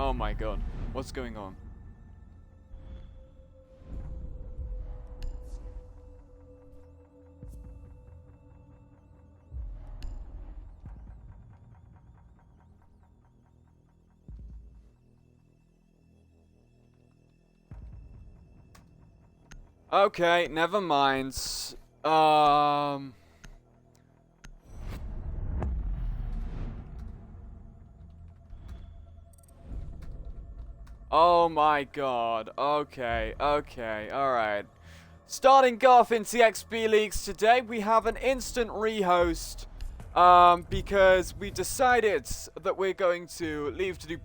Oh my god. What's going on? Okay, never mind. Um... Oh my god. Okay, alright. Starting off in TXB leagues today, we have an instant rehost. Because we decided that we're going to leave to do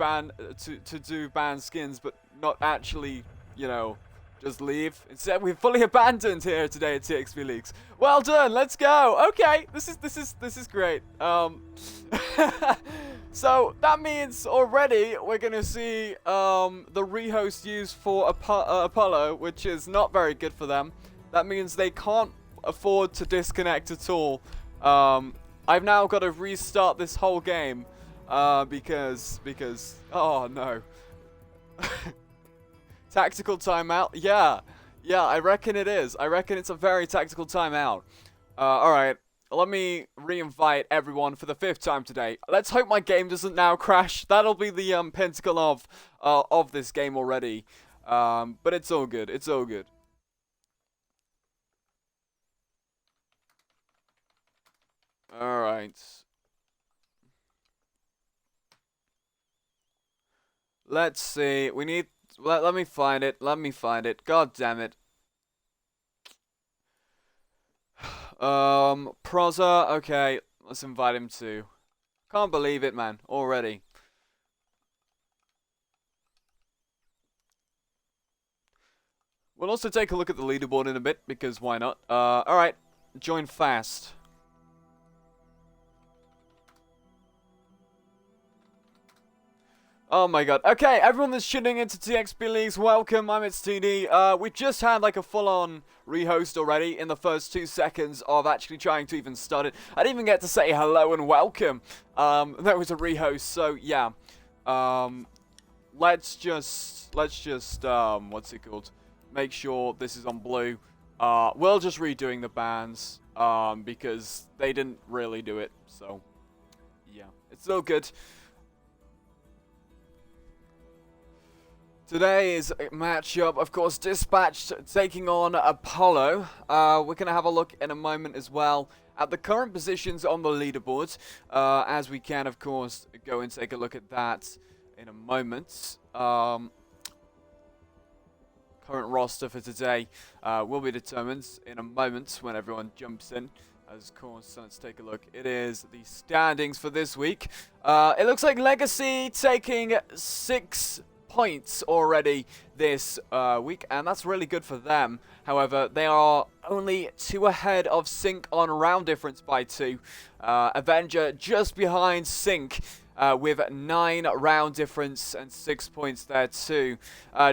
ban skins, but not actually, you know, just leave. Instead, we've fully abandoned here today at TXB leagues. Well done. Let's go. Okay, this is great. So that means already we're gonna see the rehost used for Apollo, which is not very good for them. That means they can't afford to disconnect at all. I've now got to restart this whole game because oh no. Tactical timeout? Yeah, I reckon it is. I reckon it's a very tactical timeout. Alright, let me re-invite everyone for the 5th time today. Let's hope my game doesn't now crash. That'll be the pentacle of this game already. But it's all good. It's all good. Alright. Let's see. We need... Let me find it. Let me find it. God damn it. Proza. Okay. Let's invite him too. Can't believe it, man. Already. We'll also take a look at the leaderboard in a bit, because why not? Alright. Join fast. Oh my god. Okay, everyone that's tuning into TXB Leagues, welcome. I'm TD. We just had like a full-on rehost already in the first 2 seconds of actually trying to even start it. I didn't even get to say hello and welcome. That was a rehost, so yeah. Let's just what's it called? Make sure this is on blue. We're just redoing the bans, because they didn't really do it, so yeah. It's all good. Today's matchup, of course, Dispatched taking on Apollo. We're going to have a look in a moment as well at the current positions on the leaderboard, as we can, of course, go and take a look at that in a moment. Current roster for today will be determined in a moment when everyone jumps in. As of course, let's take a look. It is the standings for this week. It looks like Legacy taking 6 points already this week, and that's really good for them. However, they are only 2 ahead of Sync on round difference by 2. Avenger just behind Sync with 9 round difference and 6 points there too.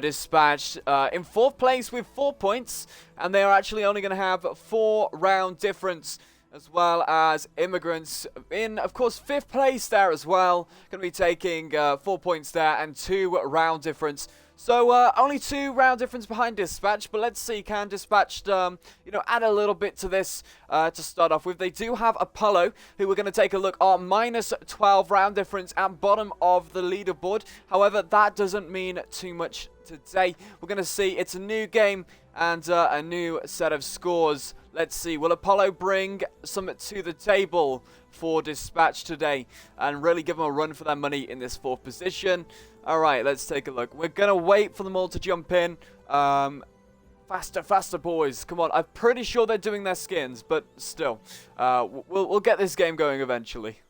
Dispatched in 4th place with 4 points, and they are actually only going to have 4 round difference, as well as Immigrants in, of course, 5th place there as well. Going to be taking 4 points there and 2 round difference. So only 2 round difference behind Dispatch, but let's see, can Dispatched, you know, add a little bit to this to start off with. They do have Apollo, who we're going to take a look at, minus 12 round difference at bottom of the leaderboard. However, that doesn't mean too much today. We're going to see it's a new game and a new set of scores. Let's see, will Apollo bring something to the table for Dispatch today and really give them a run for their money in this 4th position? Alright, let's take a look. We're going to wait for them all to jump in. Faster, faster, boys. Come on, I'm pretty sure they're doing their skins, but still. We'll get this game going eventually.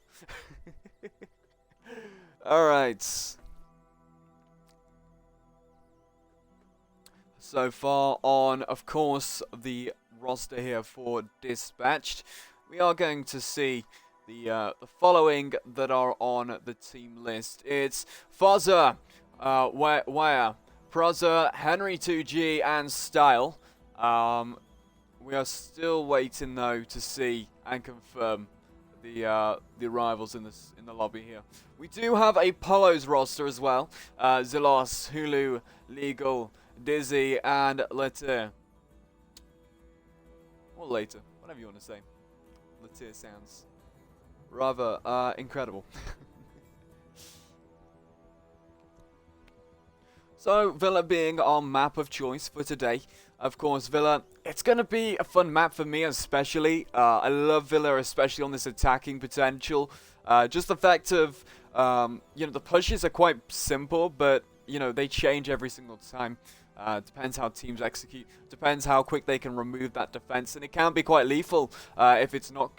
Alright. So far on, of course, the roster here for Dispatched, we are going to see the following that are on the team list. It's Fuzzer, Wire, Proza, Henry 2G, and Style. We are still waiting though to see and confirm the arrivals in the lobby here. We do have a Polos roster as well. Zilos, Hulu, Legal, Dizzy, and Letir. Or later, whatever you want to say. Letir sounds rather incredible. So, Villa being our map of choice for today. Of course, Villa, it's going to be a fun map for me especially. I love Villa, especially on this attacking potential. Just the fact of, the pushes are quite simple, but, they change every single time. Depends how teams execute. Depends how quick they can remove that defense, and it can be quite lethal if it's not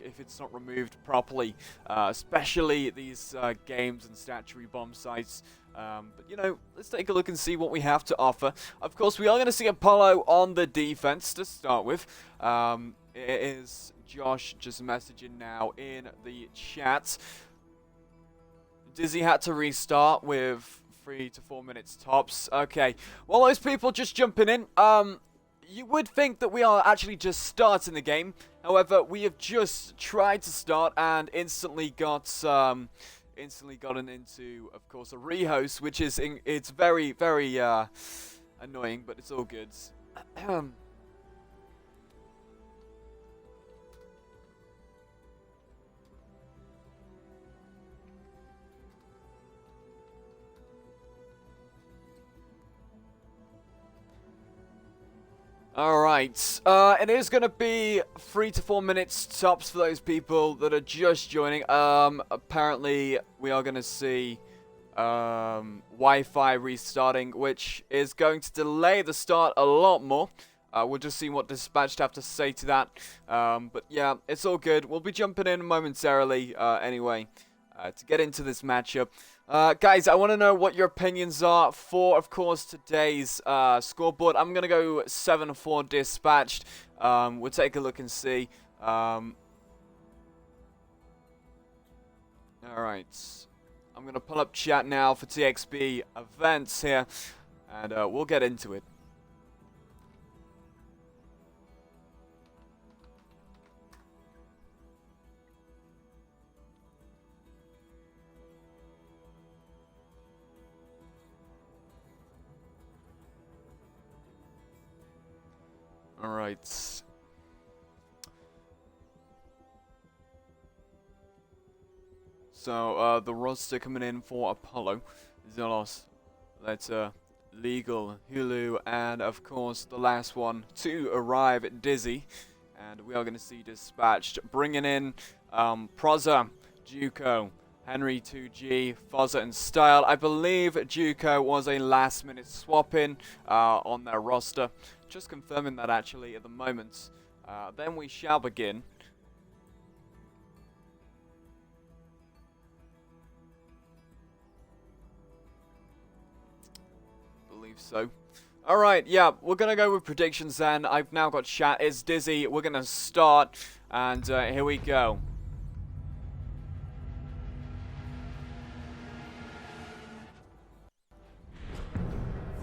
removed properly. Especially these games and statuary bomb sites. But let's take a look and see what we have to offer. Of course, we are going to see Apollo on the defense to start with. It is Josh just messaging now in the chat. Dizzy had to restart with 3 to 4 minutes tops. Okay, well, those people just jumping in. You would think that we are actually just starting the game. However, we have just tried to start and instantly gotten into, of course, a rehost, which is it's very, very annoying, but it's all good. Alright, it is going to be 3 to 4 minutes tops for those people that are just joining. Apparently, we are going to see Wi-Fi restarting, which is going to delay the start a lot more. We'll just see what Dispatched have to say to that. But yeah, it's all good. We'll be jumping in momentarily anyway to get into this matchup. Guys, I want to know what your opinions are for, of course, today's scoreboard. I'm going to go 7-4 Dispatched. We'll take a look and see. Alright. I'm going to pull up chat now for TXB events here, and we'll get into it. Alright. So, the roster coming in for Apollo, Zelos, Letter, Legal, Hulu, and of course the last one to arrive, Dizzy. And we are going to see Dispatched bringing in Proza, Juco, Henry 2G, Fozza, and Style. I believe Juco was a last-minute swap-in on their roster. Just confirming that actually at the moment. Then we shall begin. Believe so. Alright, yeah, we're going to go with predictions then. I've now got chat. It's Dizzy. We're going to start. And here we go.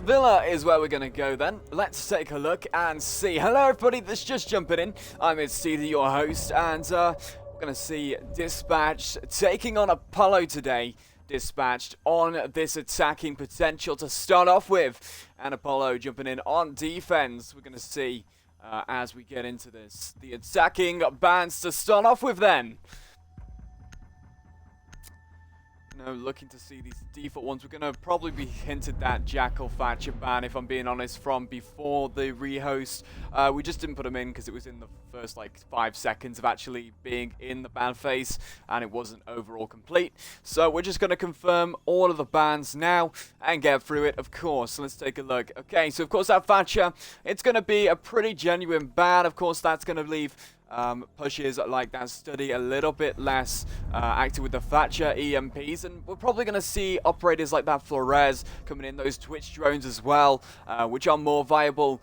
Villa is where we're going to go then. Let's take a look and see. Hello everybody that's just jumping in. I'm Stevie, your host, and we're going to see Dispatched taking on Apollo today. Dispatched on this attacking potential to start off with. And Apollo jumping in on defense. We're going to see as we get into this. The attacking bands to start off with then. Looking to see these default ones. We're going to probably be hinted that Jackal Thatcher ban, if I'm being honest, from before the rehost. We just didn't put them in because it was in the first 5 seconds of actually being in the ban phase, and it wasn't overall complete. So we're just going to confirm all of the bans now and get through it, of course. So let's take a look. Okay, so of course that Thatcher, it's going to be a pretty genuine ban. Of course, that's going to leave pushes like that study a little bit less active with the Thatcher EMPs, and we're probably going to see operators like that Flores coming in, those Twitch drones as well, which are more viable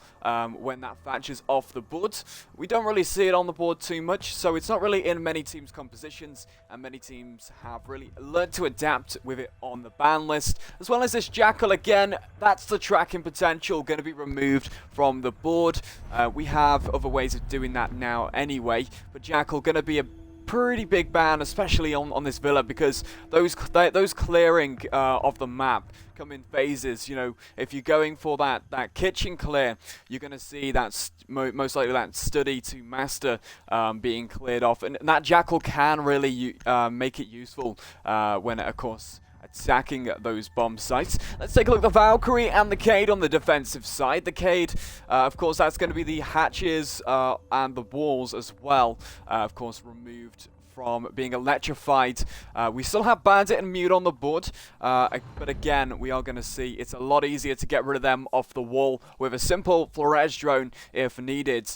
when that Thatcher's off the board. We don't really see it on the board too much, so it's not really in many teams' compositions, and many teams have really learned to adapt with it on the ban list. As well as this Jackal, again, that's the tracking potential going to be removed from the board. We have other ways of doing that now anyway, but Jackal going to be a pretty big ban, especially on this villa, because those clearing of the map come in phases. You know, if you're going for that kitchen clear, you're going to see that most likely that study to master being cleared off, and that jackal can really make it useful when, of course, attacking those bomb sites. Let's take a look at the Valkyrie and the Cade on the defensive side. The Cade, of course, that's going to be the hatches and the walls as well, of course, removed from being electrified. We still have Bandit and Mute on the board, but again, we are going to see it's a lot easier to get rid of them off the wall with a simple Flores drone if needed.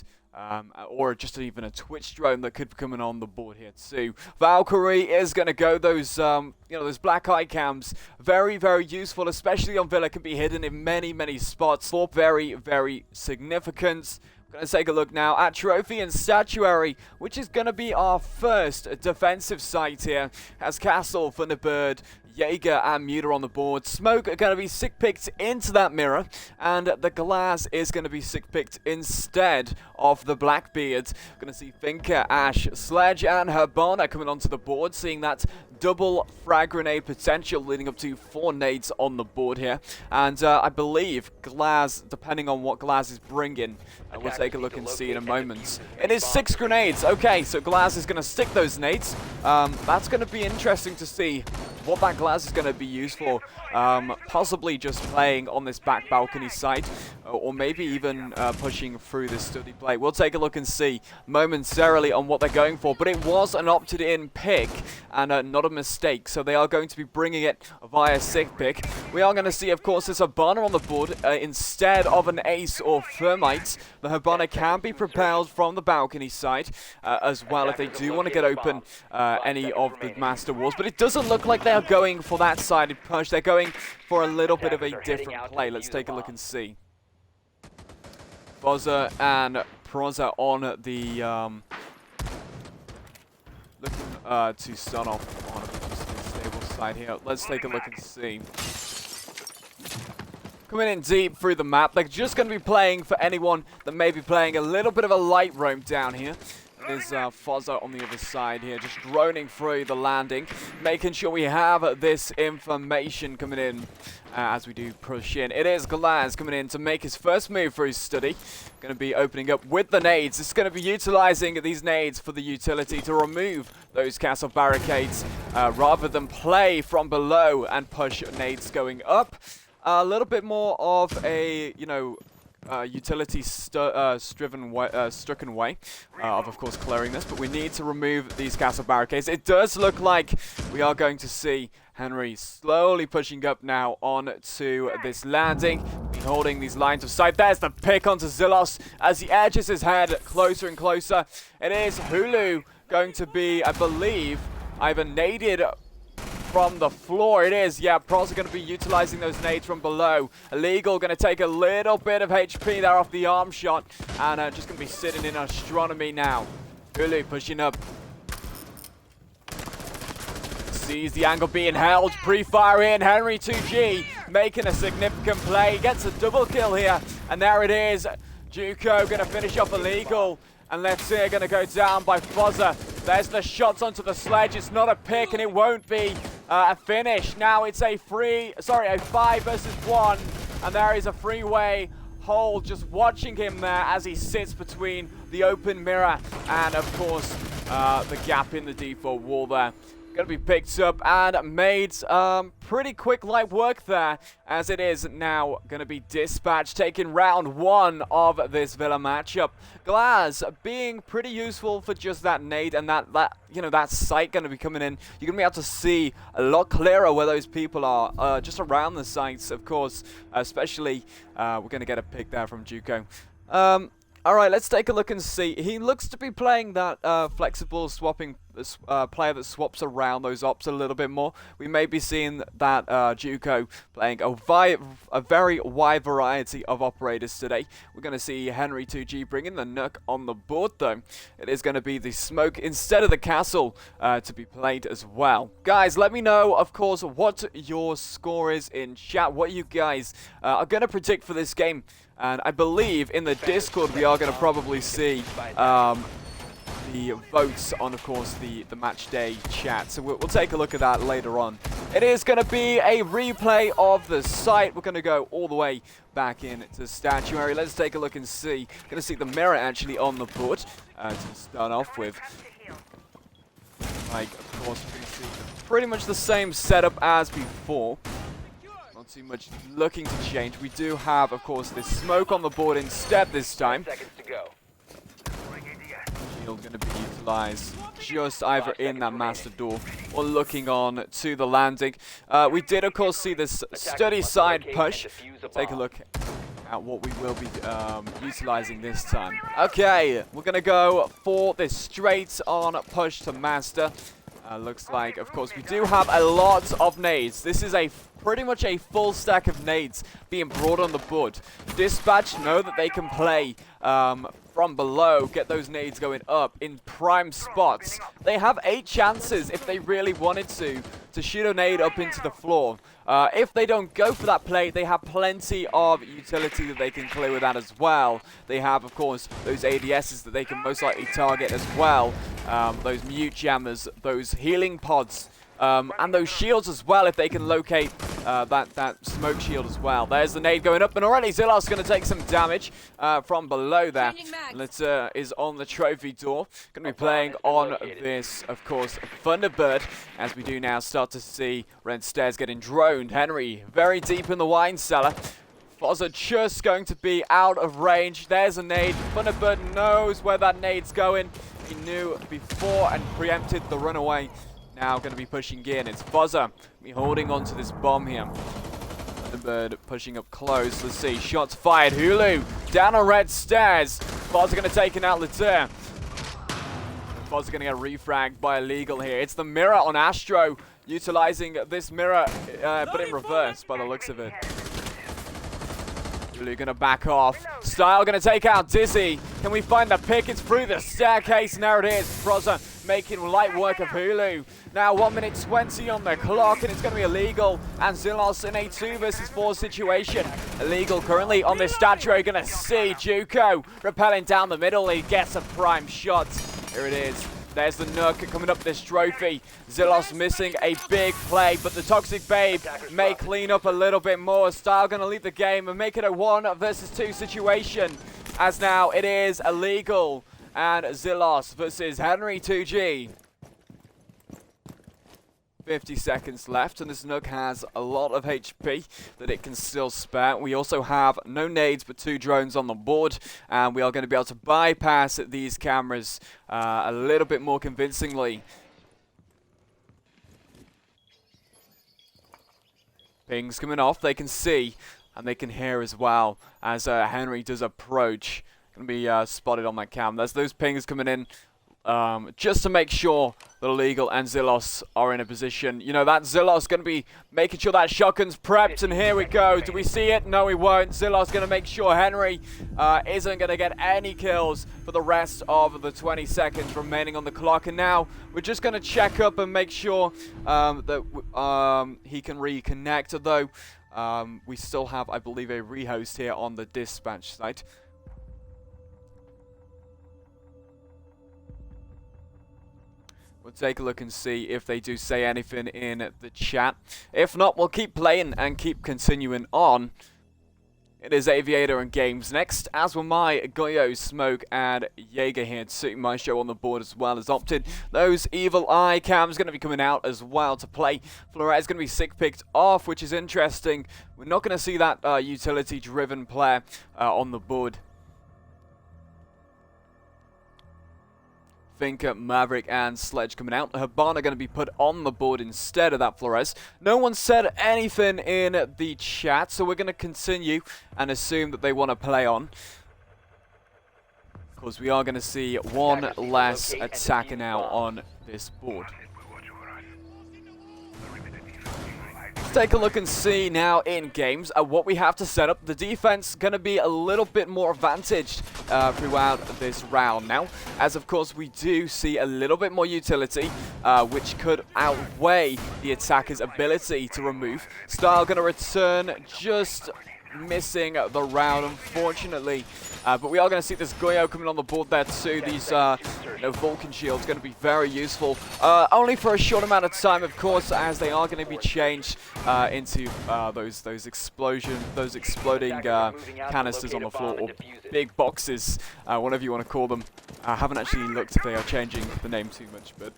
Or just even a Twitch drone that could be coming on the board here too. Valkyrie is going to go those, those black eye cams. Very, very useful, especially on Villa. Can be hidden in many, many spots. For very, very significant. Going to take a look now at Trophy and Statuary, which is going to be our first defensive site here. Has Castle, Thunderbird, Jaeger and Muta on the board. Smoke are going to be sick-picked into that mirror, and the glass is going to be sick-picked instead of the Blackbeard. Going to see Finker, Ash, Sledge and Herbana coming onto the board, seeing that double frag grenade potential leading up to 4 nades on the board here. And I believe Glass, depending on what Glass is bringing, we'll take a look and see in a moment. It is 6 grenades. Okay, so Glass is going to stick those nades. That's going to be interesting to see what that Glass is going to be used for. Possibly just playing on this back balcony site, or maybe even pushing through this study play. We'll take a look and see momentarily on what they're going for, but it was an opted-in pick and not a mistake, so they are going to be bringing it via sick pick. We are going to see, of course, there's a Habana on the board instead of an Ace or Thermite. The Habana can be propelled from the balcony side as well if they do want to get open any of the master walls, but it doesn't look like they're going for that sided push. They're going for a little bit of a different play. Let's take a look and see. Fozza and Proza on the looking to start off on a stable side here. Let's take a look and see. Coming in deep through the map. They're just going to be playing for anyone that may be playing a little bit of a light roam down here. There's Fozza on the other side here, just droning through the landing, making sure we have this information coming in as we do push in. It is Galaz coming in to make his first move for his study. Going to be opening up with the nades. It's going to be utilizing these nades for the utility to remove those castle barricades rather than play from below and push nades going up. A little bit more of a, utility stricken way of course clearing this, but we need to remove these castle barricades. It does look like we are going to see Henry slowly pushing up now onto this landing, holding these lines of sight. There's the pick onto Zilos as he edges his head closer and closer. It is Hulu going to be, I believe, either naded from the floor. It is, yeah, Pros are going to be utilizing those nades from below. Illegal going to take a little bit of HP there off the arm shot, and just going to be sitting in astronomy now. Hulu pushing up. Sees the angle being held. Pre-fire in. Henry 2G making a significant play. Gets a double kill here, and there it is. Juco going to finish off Illegal. And let's see, going to go down by Fozza. There's the shots onto the sledge. It's not a pick, and it won't be a finish. Now it's a 5 versus 1. And there is a freeway hold, just watching him there as he sits between the open mirror and, of course, the gap in the default wall there. Going to be picked up and made pretty quick light work there, as it is now going to be dispatched, taking round 1 of this Villa matchup. Glass being pretty useful for just that nade and that sight going to be coming in. You're going to be able to see a lot clearer where those people are, just around the sites, of course, especially we're going to get a pick there from Juco. Alright, let's take a look and see. He looks to be playing that flexible swapping player that swaps around those ops a little bit more. We may be seeing that Juco playing a very wide variety of operators today. We're going to see Henry 2G bringing the Nook on the board though. It is going to be the Smoke instead of the Castle to be played as well. Guys, let me know, of course, what your score is in chat. What you guys are going to predict for this game. And I believe in the Discord we are going to probably see the votes on, of course, the match day chat. So we'll take a look at that later on. It is going to be a replay of the site. We're going to go all the way back into Statuary. Let's take a look and see. Going to see the mirror actually on the board to start off with. Like, of course, we see pretty much the same setup as before. Not too much looking to change. We do have, of course, this smoke on the board instead this time. Shield going to be utilized just either in that master door or looking on to the landing. We did, of course, see this steady side push. Take a look at what we will be utilizing this time. Okay, we're going to go for this straight on push to master. Looks like, of course, we do have a lot of nades. This is pretty much a full stack of nades being brought on the board. Dispatch know that they can play from below, get those nades going up in prime spots. They have 8 chances if they really wanted to shoot a nade up into the floor. If they don't go for that play, they have plenty of utility that they can clear with that as well. They have, of course, those ADSs that they can most likely target as well. Those mute jammers, those healing pods, and those shields as well if they can locate that smoke shield as well. There's the nade going up, and already Zilos going to take some damage from below there. Litter is on the trophy door. Going to be playing on this, of course, Thunderbird, as we do now start to see Red Stairs getting droned. Henry very deep in the wine cellar. Fozza just going to be out of range. There's a nade. Thunderbird knows where that nade's going. He knew before and preempted the runaway. Now going to be pushing in. It's Fozza holding on to this bomb here. Thunderbird pushing up close. Let's see. Shots fired. Hulu down on Red Stairs. Fozza going to take it out Litter. Fozza going to get refragged by Illegal here. It's the mirror on Astro. Utilizing this mirror, but in reverse by the looks of it. Hulu going to back off. Style going to take out Dizzy. Can we find the pick? It's through the staircase. And there it is. Fozza making light work of Hulu. Now 1 minute 20 on the clock, and it's going to be Illegal and Zilos in a 2 versus 4 situation. Illegal currently on this statue. Going to see Juco repelling down the middle. He gets a prime shot. Here it is. There's the Nook coming up this trophy. Zilos missing a big play, but the Toxic Babe may clean up a little bit more. Style going to lead the game and make it a 1 versus 2 situation. As now it is Illegal and Zilos versus Henry 2G. 50 seconds left, and this Nook has a lot of HP that it can still spare. We also have no nades but 2 drones on the board, and we are going to be able to bypass these cameras a little bit more convincingly. Pings coming off, they can see and they can hear as well as Henry does approach. Going to be spotted on that cam. There's those pings coming in. Just to make sure that Illegal and Zilos are in a position. You know, that Zilos going to be making sure that shotgun's prepped, and here we go. Do we see it? No, we won't. Zilos going to make sure Henry isn't going to get any kills for the rest of the 20 seconds remaining on the clock. And now we're just going to check up and make sure that he can reconnect, although we still have, I believe, a rehost here on the dispatch site. We'll take a look and see if they do say anything in the chat. If not, we'll keep playing and keep continuing on. It is Aviator and Games next, as will my Goyo, Smoke, and Jaeger here. Suiting my show on the board as well as opted. Those Evil Eye cams going to be coming out as well to play. Flores going to be sick picked off, which is interesting. We're not going to see that utility-driven player on the board. Finker, Maverick, and Sledge coming out. Habana going to be put on the board instead of that Flores. No one said anything in the chat, so we're going to continue and assume that they want to play on. Of course, we are going to see one less attacker now on this board. Let's take a look and see now in games what we have to set up. The defense going to be a little bit more advantaged throughout this round now, as of course we do see a little bit more utility, which could outweigh the attacker's ability to remove. Style going to return just missing the round, unfortunately. But we are going to see this Goyo coming on the board there too. These Vulcan shields going to be very useful. Only for a short amount of time, of course, as they are going to be changed into those exploding canisters on the floor, or big boxes, whatever you want to call them. I haven't actually looked if they are changing the name too much, but...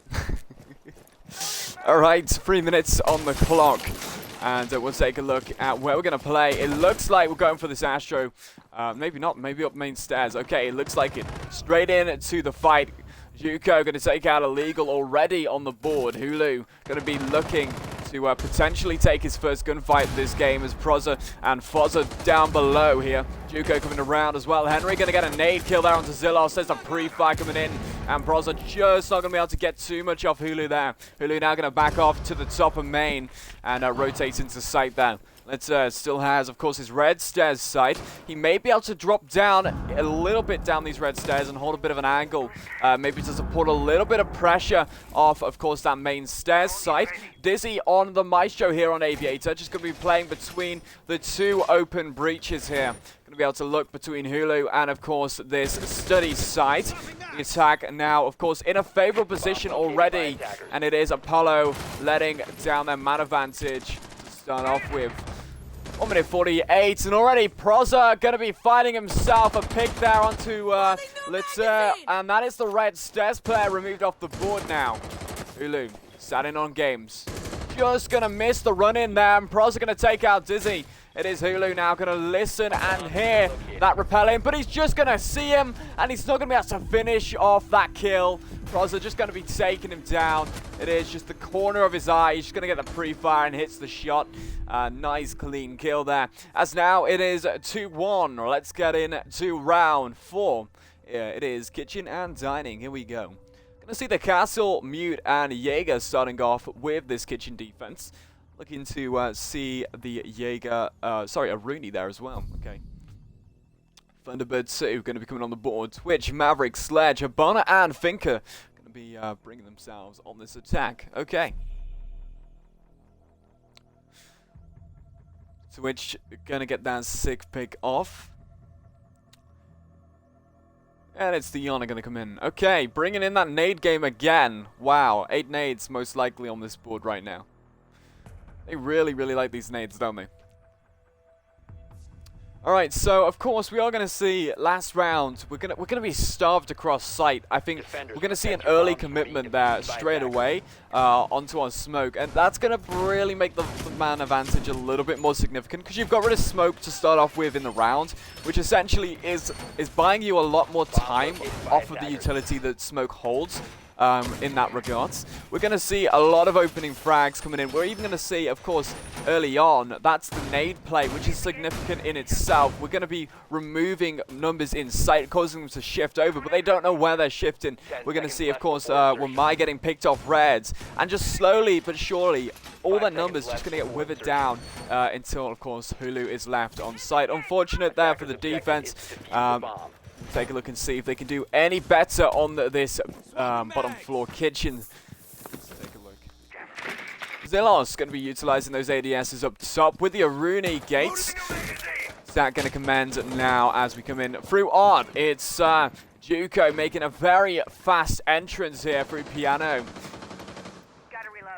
Alright, 3 minutes on the clock. And we'll take a look at where we're going to play. It looks like we're going for this Astro. Maybe not, maybe up main stairs. Okay, it looks like it. Straight in to the fight. Juco going to take out Illegal already on the board. Hulu going to be looking to potentially take his first gunfight this game as Proza and Fozza down below here. Juco coming around as well. Henry going to get a nade kill there onto Zillos. There's a pre-fire coming in, and Proza just not going to be able to get too much off Hulu there. Hulu now going to back off to the top of main and rotate into sight there. Let's still has, of course, his red stairs sight. He may be able to drop down a little bit down these red stairs and hold a bit of an angle, maybe to support a little bit of pressure off, of course, that main stairs sight. Dizzy on the Maestro here on Aviator, just going to be playing between the two open breaches here. Going to be able to look between Hulu and, of course, this study site. The attack now, of course, in a favorable position already, and it is Apollo letting down their man advantage to start off with. 1 minute 48, and already Proza going to be fighting himself. A pick there onto Litter, and that is the red stairs player removed off the board now. Hulu sat in on games. Just going to miss the run in there, and Proza going to take out Dizzy. It is Hulu now going to listen and hear that repelling, but he's just going to see him, and he's not going to be able to finish off that kill. Proza just going to be taking him down. It is just the corner of his eye. He's just going to get the pre-fire and hits the shot. Nice clean kill there. As now it is 2-1. Let's get into round 4. Yeah, it is kitchen and dining. Here we go. Gonna see the Castle, Mute, and Jaeger starting off with this kitchen defense. Looking to see the Jaeger, a Rooney there as well. Okay. Thunderbird 2 going to be coming on the board. Twitch, Maverick, Sledge, Habana, and Finker going to be bringing themselves on this attack. Okay. Twitch going to get that sick pick off. And it's the Yana going to come in. Okay, bringing in that nade game again. Wow, 8 nades most likely on this board right now. They really, really like these nades, don't they? Alright, so of course we are going to see last round, we're gonna be starved across site. I think we're going to see an early commitment there straight away onto our smoke, and that's going to really make the man advantage a little bit more significant, because you've got rid of smoke to start off with in the round, which essentially is buying you a lot more time off of the utility that smoke holds. In that regards, we're going to see a lot of opening frags coming in. We're even going to see, of course, early on, that's the nade play, which is significant in itself. We're going to be removing numbers in sight, causing them to shift over, but they don't know where they're shifting. We're going to see, of course, Wamai getting picked off reds, and just slowly but surely, all their numbers just going to get withered down until, of course, Hulu is left on site. Unfortunate there for the defense. Take a look and see if they can do any better on this bottom floor kitchen. Let's take a look. Zillos going to be utilizing those ADSs up top with the Aruni gates. Is that going to command now as we come in through on? It's Juco making a very fast entrance here through piano.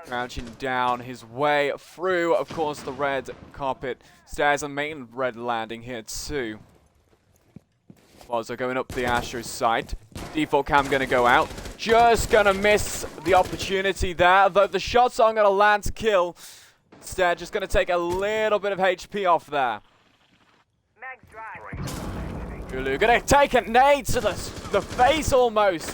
Crouching down his way through, of course, the red carpet stairs and main red landing here too. Fozza going up the Astro's side. Default cam going to go out. Just going to miss the opportunity there. Though the shots aren't going to land to kill. Instead, just going to take a little bit of HP off there. Hulu going to take a nade to the face almost.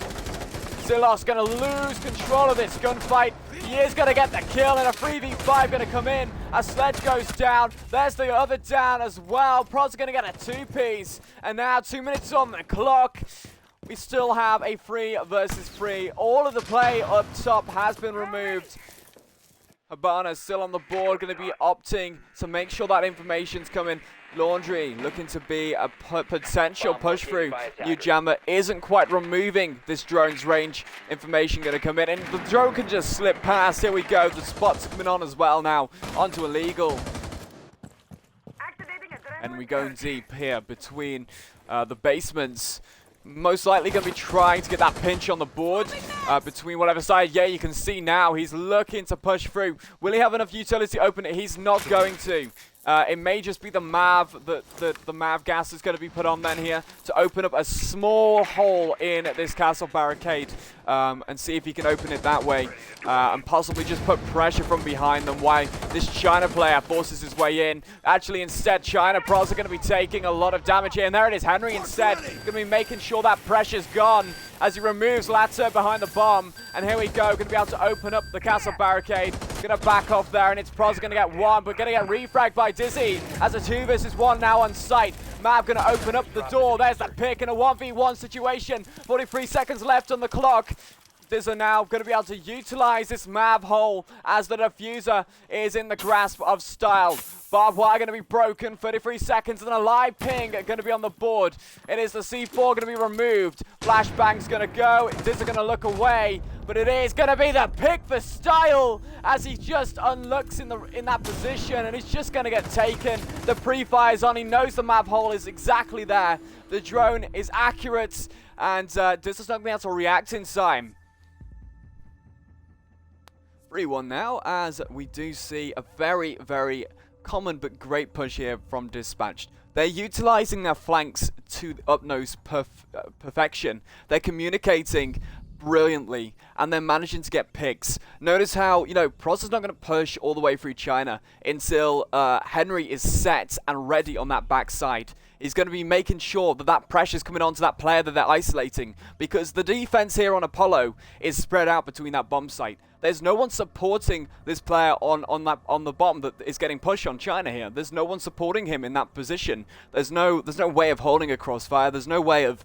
Zillos going to lose control of this gunfight. He is going to get the kill, and a 3v5 going to come in. A Sledge goes down. There's the other down as well. Prod's going to get a 2-piece. And now 2 minutes on the clock. We still have a 3 versus 3. All of the play up top has been removed. Habana still on the board, going to be opting to make sure that information's coming. Laundry looking to be a potential push through. New Jammer isn't quite removing this drone's range. Information going to come in, and the drone can just slip past. Here we go. The spot's coming on as well now. Onto Illegal. and we going deep here between the basements. Most likely going to be trying to get that pinch on the board between whatever side. Yeah, you can see now he's looking to push through. Will he have enough utility to open it? He's not going to. It may just be the MAV, the MAV gas is going to be put on then here to open up a small hole in this castle barricade and see if he can open it that way and possibly just put pressure from behind them while this China player forces his way in. Actually, instead, China pros are going to be taking a lot of damage here, and there it is. Henry instead going to be making sure that pressure's gone as he removes Latter behind the bomb. And here we go, going to be able to open up the castle barricade. Going to back off there, and it's Pros going to get one, but going to get refragged by Dizzy as a 2 versus 1 now on site. Mav going to open up the door. There's that pick in a 1v1 situation. 43 seconds left on the clock. Dizzy now going to be able to utilize this Mav hole as the diffuser is in the grasp of Style. Barbed wire going to be broken, 33 seconds, and a live ping going to be on the board. It is the C4 going to be removed. Flashbang's going to go. Dizzy going to look away, but it is going to be the pick for Style as he just unlooks in that position, and he's just going to get taken. The pre-fire's on. He knows the Mav hole is exactly there. The drone is accurate, and Dizzy's not going to be able to react in time. 3-1 now, as we do see a very, very common but great push here from Dispatched. They're utilizing their flanks to the utmost perfection. They're communicating brilliantly, and they're managing to get picks. Notice how, you know, Pros is not going to push all the way through China until Henry is set and ready on that backside. He's going to be making sure that that pressure's coming onto that player that they're isolating, because the defense here on Apollo is spread out between that bomb site. There's no one supporting this player on the bomb that is getting pushed on China here. There's no one supporting him in that position. There's no way of holding a crossfire. There's no way of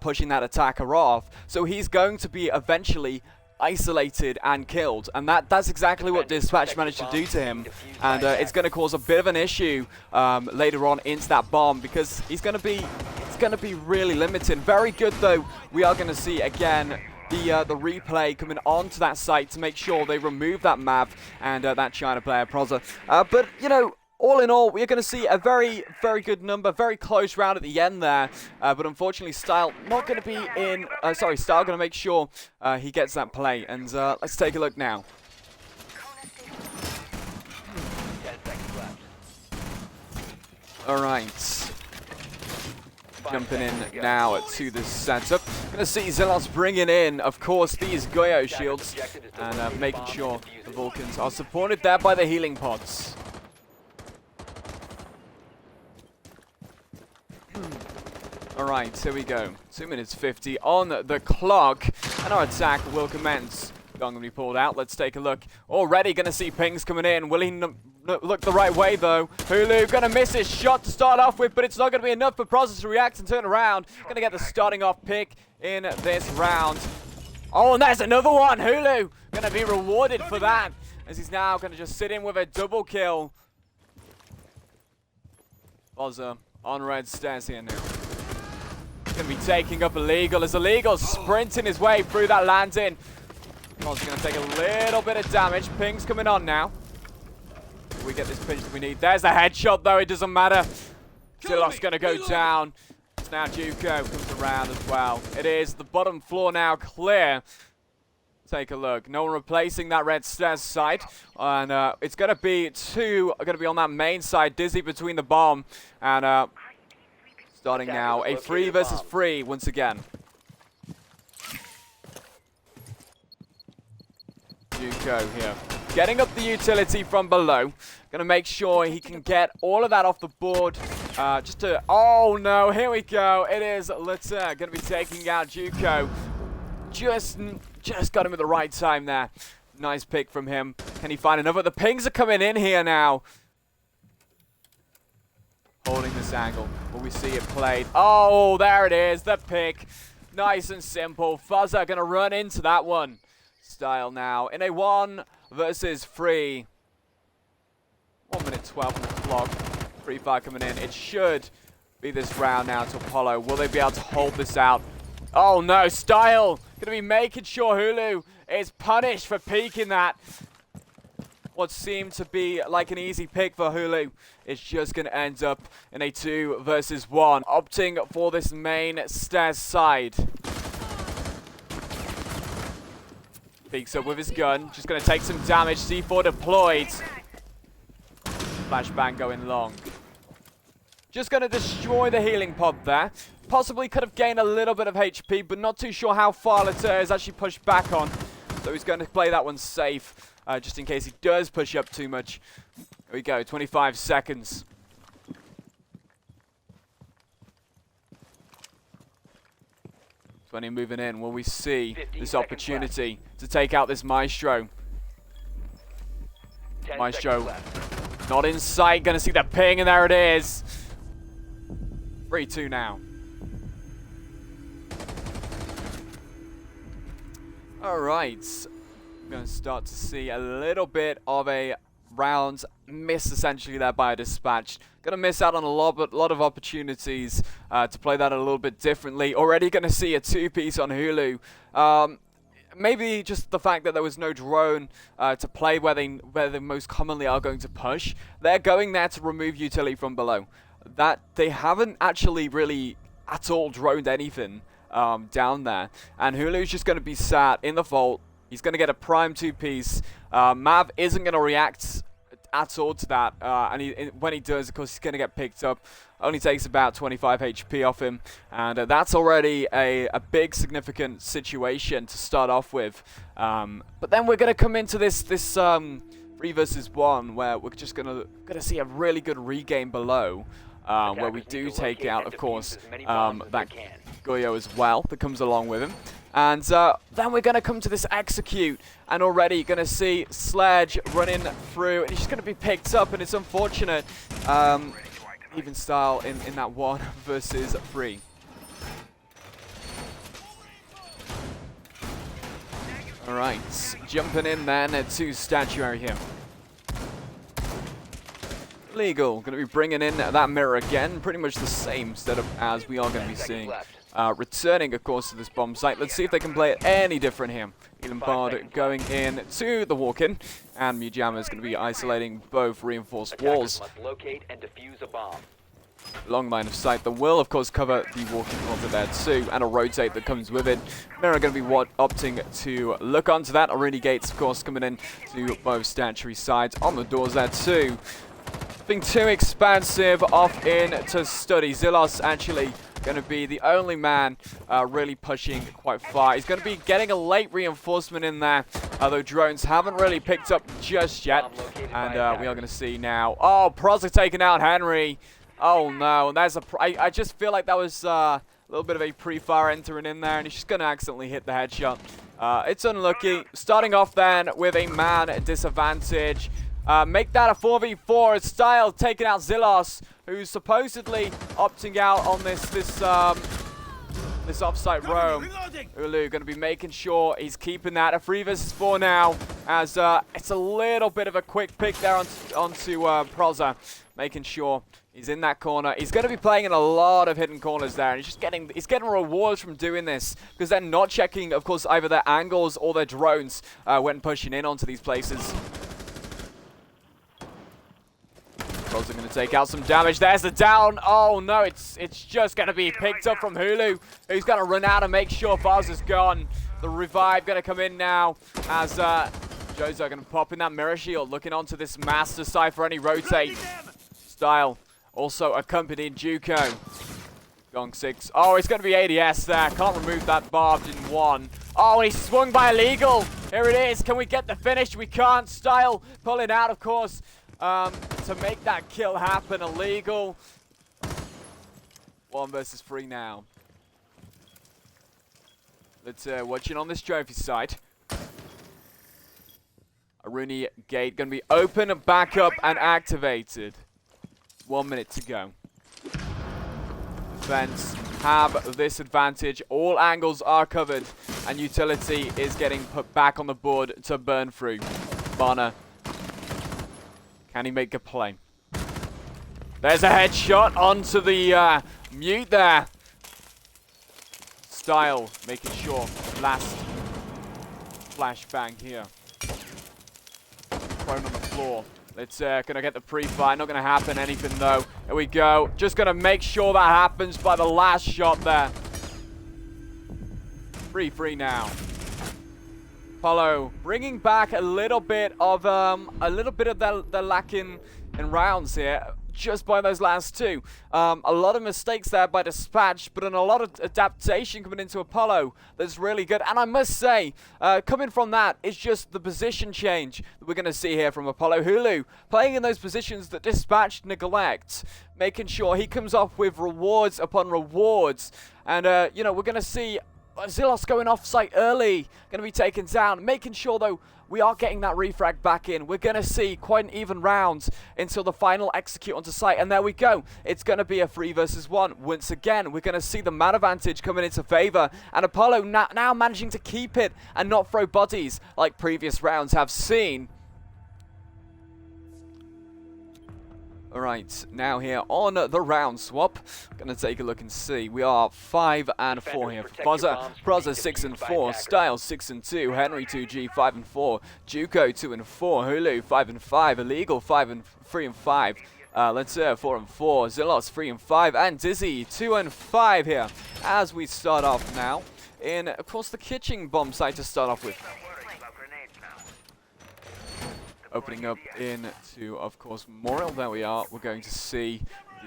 pushing that attacker off. So he's going to be eventually isolated and killed, and that's exactly what Dispatch managed to do to him, and it's going to cause a bit of an issue later on into that bomb, because it's going to be really limited. Very good though. We are going to see again the replay coming onto that site to make sure they remove that Mav and that China player Proza. But you know, all in all, we're going to see a very, very good number, very close round at the end there. But unfortunately, Style not going to be in. Style going to make sure he gets that play. And let's take a look now. All right. Jumping in now to the setup. Going to see Zelos bringing in, of course, these Goyo shields and making sure the Vulcans are supported there by the healing pods. Alright, here we go. 2 minutes 50 on the clock, and our attack will commence. Gun going to be pulled out. Let's take a look. Already going to see pings coming in. Will he look the right way, though? Hulu going to miss his shot to start off with, but it's not going to be enough for Process to react and turn around. Going to get the starting off pick in this round. Oh, and there's another one. Hulu going to be rewarded for that, as he's now going to just sit in with a double kill. Bozza on red stairs here now. Going to be taking up Illegal as Illegal sprinting his way through that landing. Bozza's going to take a little bit of damage. Ping's coming on now. We get this pinch that we need. There's the headshot, though. It doesn't matter. Zillo's going to go down. It's now Juco comes around as well. It is the bottom floor now clear. Take a look. No one replacing that red stairs side. And it's going to be on that main side. Dizzy between the bomb. And starting now. A 3 versus 3 once again. Juco here. Getting up the utility from below. Going to make sure he can get all of that off the board. Oh no, here we go. It is Litter going to be taking out Juco. Just got him at the right time there. Nice pick from him. Can he find another? The pings are coming in here now. Holding this angle. Will we see it played? Oh, there it is. The pick. Nice and simple. Fuzzer going to run into that one. Style now in a 1 versus 3. 1 minute 12 on the clock. Free fire coming in. It should be this round now to Apollo. Will they be able to hold this out? Oh no, Style going to be making sure Hulu is punished for peeking that. what seemed to be like an easy pick for Hulu is just going to end up in a 2 versus 1, opting for this main stairs side. Peeks up with his gun, just going to take some damage. C4 deployed. Flashbang going long. Just going to destroy the healing pod there. Possibly could have gained a little bit of HP, but not too sure how far Later is actually pushed back on. So he's going to play that one safe, just in case he does push up too much. Here we go, 25 seconds. Moving in. Will we see this opportunity to take out this Maestro? Maestro not in sight. Gonna see the ping, and there it is. 3-2 now. Alright. I'm gonna start to see a little bit of a round miss essentially there by a dispatch. Gonna miss out on a lot of opportunities to play that a little bit differently. Already gonna see a 2-piece on Hulu. Maybe just the fact that there was no drone to play where they most commonly are going to push. They're going there to remove utility from below. That they haven't actually really at all droned anything down there. And Hulu's just gonna be sat in the vault. He's going to get a prime 2-piece. Mav isn't going to react at all to that. And when he does, of course, he's going to get picked up. Only takes about 25 HP off him. And that's already a big, significant situation to start off with. But then we're going to come into this 3 versus 1, where we're just going to see a really good regain below. Where we do take out, of course, that Goyo as well that comes along with him. And then we're going to come to this execute, and already going to see Sledge running through, and he's just going to be picked up, and it's unfortunate. Even style in that 1 versus 3. Alright, jumping in then to Statuary here. Legal, going to be bringing in that mirror again, pretty much the same setup as we are going to be seeing. Returning, of course, to this bomb site. Let's see if they can play it any different here. Elan Bard going in to the walk-in, and Mujammer is going to be isolating both reinforced walls. Long line of sight. That will, of course, cover the walk-in onto there too, and a rotate that comes with it. Mirror going to be opting to look onto that. Aruni Gates, of course, coming in to both statuary sides. On the doors there too. Being too expansive off in to study. Zilos actually going to be the only man really pushing quite far. He's going to be getting a late reinforcement in there, although drones haven't really picked up just yet. And we are going to see now. Oh, Proza taking out Henry. Oh no, and there's I just feel like that was a little bit of a pre-fire entering in there, and he's just going to accidentally hit the headshot. It's unlucky. Starting off then with a man disadvantage. Make that a 4v4. It's Style taking out Zilos, who's supposedly opting out on this offsite roam. Ulu going to be making sure he's keeping that. A 3 versus 4 now, as it's a little bit of a quick pick there onto Proza, making sure he's in that corner. He's going to be playing in a lot of hidden corners there, and he's getting rewards from doing this, because they're not checking, of course, either their angles or their drones when pushing in onto these places. Proza going to take out some damage. There's the down. Oh no, it's just going to be picked up from Hulu, who's going to run out and make sure Faz is gone. The revive going to come in now as Jozo going to pop in that mirror shield, looking onto this master Cypher, and he rotates. Style also accompanied Juco. Gong 6. Oh, it's going to be ADS there. Can't remove that barbed in 1. Oh, and he's swung by Illegal. Here it is. Can we get the finish? We can't. Style pulling out, of course. To make that kill happen. Illegal. 1 versus 3 now. Let's watching on this trophy site. Aruni Gate going to be open, back up, and activated. 1 minute to go. Defense have this advantage. All angles are covered, and utility is getting put back on the board to burn through. Barner. Can he make a play? There's a headshot onto the mute there. Style making sure. Last flashbang here. prone on the floor. It's gonna get the pre-fire, not gonna happen anything though. Here we go, just gonna make sure that happens by the last shot there. 3-3 now. Apollo bringing back a little bit of the lacking in rounds here, just by those last two. A lot of mistakes there by Dispatch, but a lot of adaptation coming into Apollo that's really good. And I must say, coming from that is just the position change that we're going to see here from Apollo. Hulu playing in those positions that Dispatch neglects, making sure he comes off with rewards upon rewards. And, you know, we're going to see Zilos going off site early, going to be taken down, making sure though we are getting that refrag back in. We're going to see quite an even round until the final execute onto site, and there we go. It's going to be a 3 versus 1. Once again, we're going to see the man advantage coming into favor, and Apollo now managing to keep it and not throw bodies like previous rounds have seen. Alright, now here on the round swap, gonna take a look and see. We are 5 and 4 here for Buzzer. Buzzer 6 and 4, Styles 6 and 2, Henry 2G 5 and 4, Juco 2 and 4, Hulu 5 and 5, Illegal 3 and 5. Let's 4 and 4, Zilos 3 and 5, and Dizzy 2 and 5 here. As we start off now in, of course, the kitchen bomb site to start off with. Opening up into, of course, Memorial. There we are. We're going to see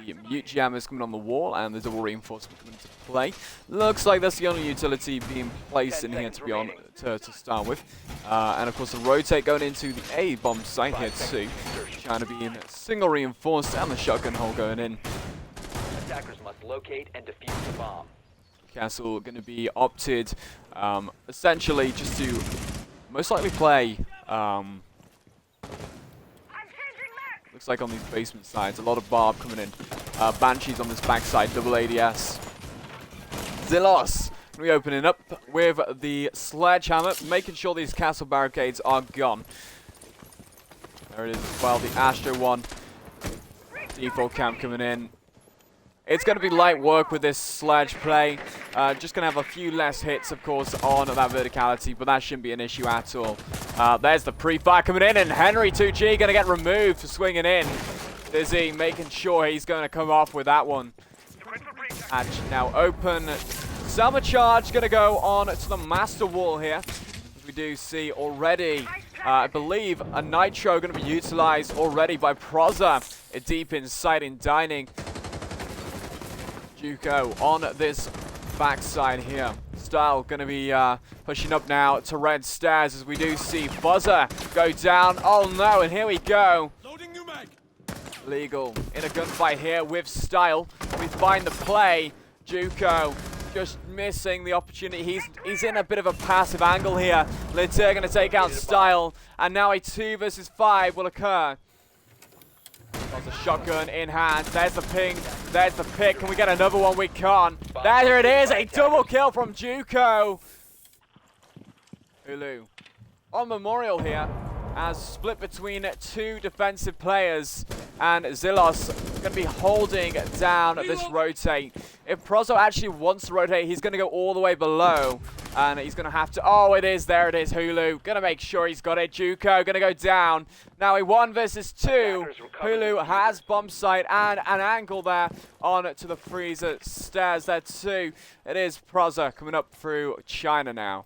the mute jammers coming on the wall and the double reinforcement coming into play. Looks like that's the only utility being placed in here to start with. And of course the rotate going into the A bomb site here too. Trying to be in single reinforced, and the shotgun hole going in. Attackers must locate and defuse the bomb. Castle going to be opted essentially just to most likely play looks like on these basement sides, a lot of Barb coming in. Banshees on this backside, double ADS. Zilos reopening up with the sledgehammer, making sure these castle barricades are gone. There it is as well, the Astro one. Default camp coming in. It's going to be light work with this sledge play. Just going to have a few less hits, of course, on that verticality, but that shouldn't be an issue at all. There's the pre-fire coming in, and Henry 2G going to get removed for swinging in. Dizzy making sure he's going to come off with that one. Hatch now open. Summer charge going to go on to the master wall here. As we do see already, I believe, a nitro going to be utilized already by Proza. Deep inside in dining. Juco on this backside here. Style going to be pushing up now to red stairs as we do see Buzzer go down. Oh no, and here we go. Loading new mag. Legal in a gunfight here with Style. We find the play. Juco just missing the opportunity. He's in a bit of a passive angle here. Litter going to take out Style, and now a 2 versus 5 will occur. There's a shotgun in hand. There's the ping. There's the pick. Can we get another one? We can't. There it is. A double kill from Juco. Hulu on Memorial here, as split between 2 defensive players, and Zilos going to be holding down this rotate. If Prozo actually wants to rotate, he's going to go all the way below, and he's going to have to. Oh, it is. There it is. Hulu going to make sure he's got it. Juco going to go down. Now a 1 versus 2. Hulu has bomb sight and an angle there on to the freezer stairs there too. It is Prozo coming up through China now.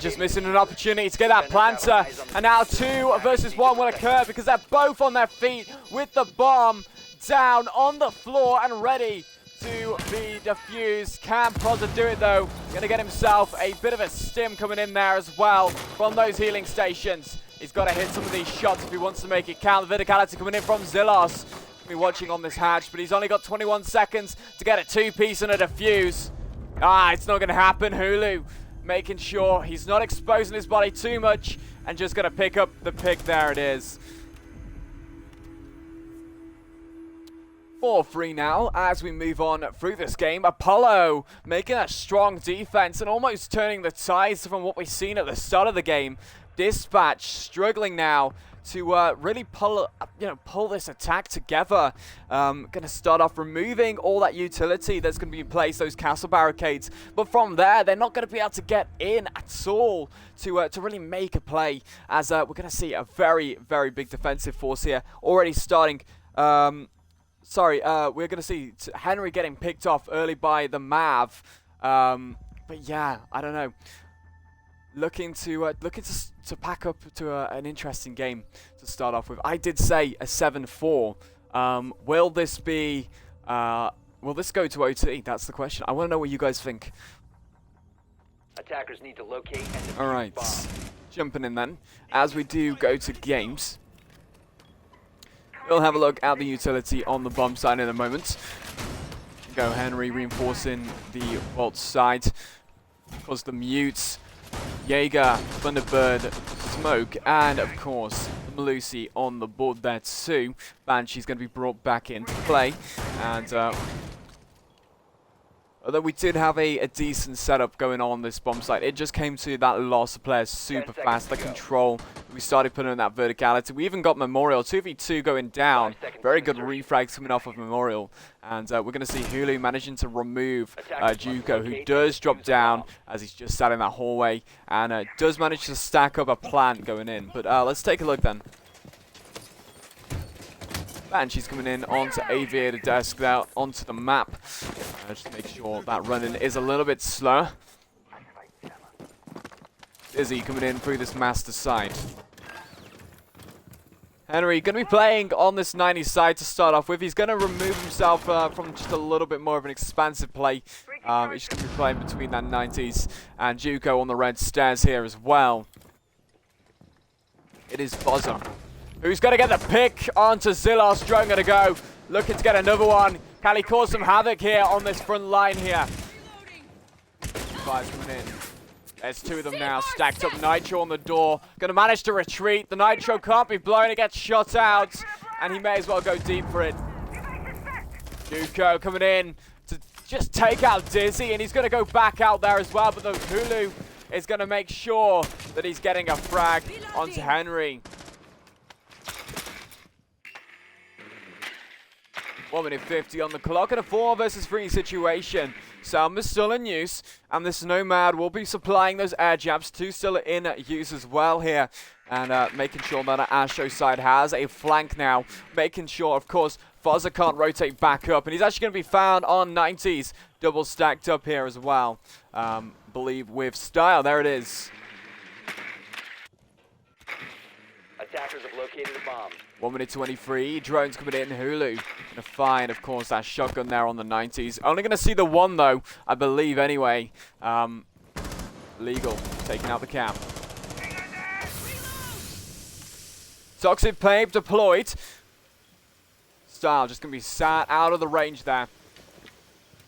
Just missing an opportunity to get that planter. And now 2 versus 1 will occur because they're both on their feet with the bomb down on the floor and ready to be defused. Can Proza do it though? Going to get himself a bit of a stim coming in there as well from those healing stations. He's got to hit some of these shots if he wants to make it count. The verticality coming in from Zilos. Be watching on this hatch, but he's only got 21 seconds to get a 2-piece and a defuse. It's not going to happen. Hulu making sure he's not exposing his body too much and just going to pick up the pick. There it is. 4-3 now as we move on through this game. Apollo making a strong defense and almost turning the tides from what we've seen at the start of the game. Dispatch struggling now to really pull this attack together. Going to start off removing all that utility that's going to be in place, those castle barricades. But from there, they're not going to be able to get in at all to really make a play. As we're going to see a very, very big defensive force here already starting. We're going to see Henry getting picked off early by the Mav. But yeah, I don't know. Looking to pack up to an interesting game to start off with. I did say a 7-4. Will this go to OT? That's the question. I want to know what you guys think. Attackers need to locate and defuse All right, bomb. jumping in then. As we do go to games, we'll have a look at the utility on the bomb side in a moment. Go Henry reinforcing the vault side. Of course, the mutes. Jaeger, Thunderbird, Smoke, and of course Malusi on the board there too. Banshee's going to be brought back into play, and although we did have a decent setup going on this bomb site, it just came to that loss of players super fast. The control, we started putting in that verticality. We even got Memorial 2v2 going down. Very good refrags coming off of Memorial, and we're going to see Hulu managing to remove Juko, who does drop down as he's just sat in that hallway, and does manage to stack up a plant going in. But let's take a look then. Banshee's coming in onto Aviator desk there, onto the map. Just to make sure that running is a little bit slower. Izzy coming in through this master side. Henry going to be playing on this 90 side to start off with. He's going to remove himself from just a little bit more of an expansive play. He's just going to be playing between that 90s. And Juko on the red stairs here as well. It is Bozza, who's going to get the pick onto Zilos. Drone going to go, looking to get another one. Can he cause some havoc here on this front line here? Five coming in. There's two of them now, stacked up. Nitro on the door. Going to manage to retreat. The Nitro can't be blown. It gets shot out. And he may as well go deep for it. Juko coming in to just take out Dizzy. And he's going to go back out there as well. But the Hulu is going to make sure that he's getting a frag onto Henry. 1 minute 50 on the clock, and a 4 versus 3 situation. Sound is still in use, and this Nomad will be supplying those air jabs. 2 still in use as well here, and making sure that our Astro side has a flank now. Making sure, of course, Fozza can't rotate back up, and he's actually going to be found on 90s. Double stacked up here as well. Believe with style. There it is. Attackers have located a bomb. 1 minute 23, drones coming in, Hulu gonna find, of course, that shotgun there on the 90s. Only gonna see the one though, I believe anyway. Legal, taking out the cam. Toxic Babe deployed. Style just gonna be sat out of the range there.